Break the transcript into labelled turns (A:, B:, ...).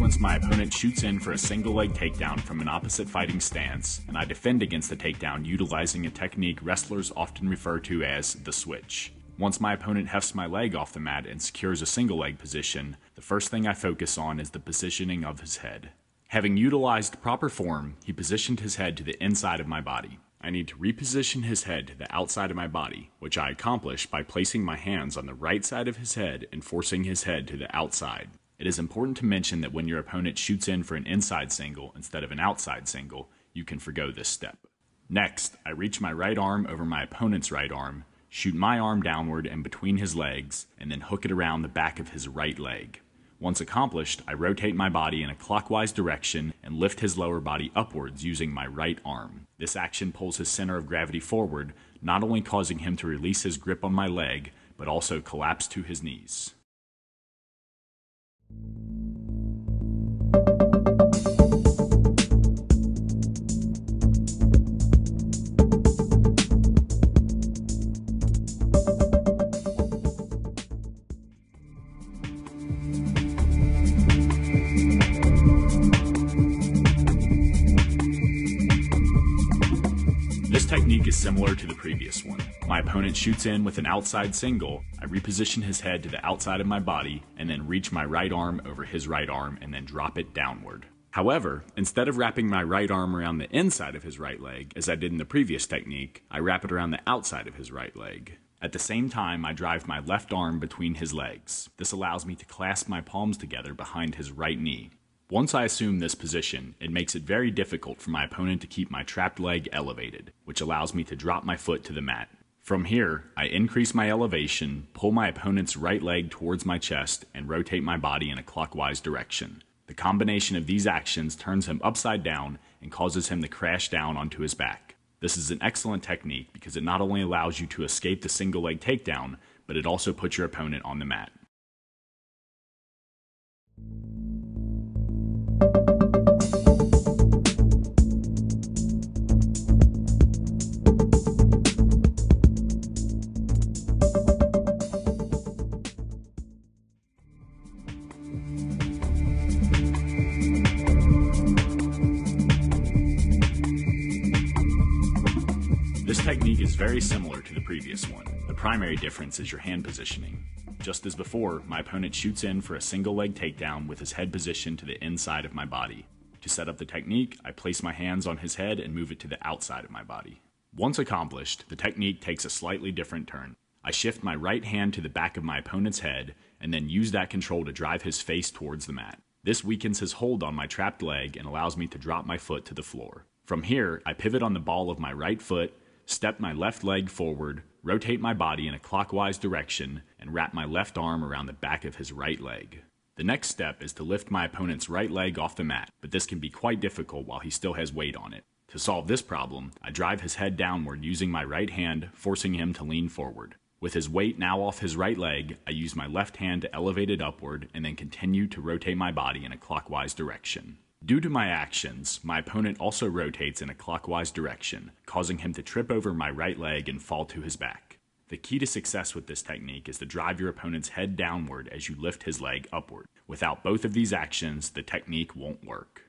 A: sequence, my opponent shoots in for a single leg takedown from an opposite fighting stance, and I defend against the takedown utilizing a technique wrestlers often refer to as the switch. Once my opponent hefts my leg off the mat and secures a single leg position, the first thing I focus on is the positioning of his head. Having utilized proper form, he positioned his head to the inside of my body. I need to reposition his head to the outside of my body, which I accomplish by placing my hands on the right side of his head and forcing his head to the outside. It is important to mention that when your opponent shoots in for an inside single instead of an outside single, you can forgo this step. Next, I reach my right arm over my opponent's right arm, shoot my arm downward and between his legs, and then hook it around the back of his right leg. Once accomplished, I rotate my body in a clockwise direction and lift his lower body upwards using my right arm. This action pulls his center of gravity forward, not only causing him to release his grip on my leg, but also collapse to his knees. This technique is similar to the previous one. My opponent shoots in with an outside single, I reposition his head to the outside of my body, and then reach my right arm over his right arm and then drop it downward. However, instead of wrapping my right arm around the inside of his right leg, as I did in the previous technique, I wrap it around the outside of his right leg. At the same time, I drive my left arm between his legs. This allows me to clasp my palms together behind his right knee. Once I assume this position, it makes it very difficult for my opponent to keep my trapped leg elevated, which allows me to drop my foot to the mat. From here, I increase my elevation, pull my opponent's right leg towards my chest, and rotate my body in a clockwise direction. The combination of these actions turns him upside down and causes him to crash down onto his back. This is an excellent technique because it not only allows you to escape the single leg takedown, but it also puts your opponent on the mat. This technique is very similar to the previous one. The primary difference is your hand positioning. Just as before, my opponent shoots in for a single leg takedown with his head positioned to the inside of my body. To set up the technique, I place my hands on his head and move it to the outside of my body. Once accomplished, the technique takes a slightly different turn. I shift my right hand to the back of my opponent's head and then use that control to drive his face towards the mat. This weakens his hold on my trapped leg and allows me to drop my foot to the floor. From here, I pivot on the ball of my right foot, step my left leg forward, rotate my body in a clockwise direction, and wrap my left arm around the back of his right leg. The next step is to lift my opponent's right leg off the mat, but this can be quite difficult while he still has weight on it. To solve this problem, I drive his head downward using my right hand, forcing him to lean forward. With his weight now off his right leg, I use my left hand to elevate it upward and then continue to rotate my body in a clockwise direction. Due to my actions, my opponent also rotates in a clockwise direction, causing him to trip over my right leg and fall to his back. The key to success with this technique is to drive your opponent's head downward as you lift his leg upward. Without both of these actions, the technique won't work.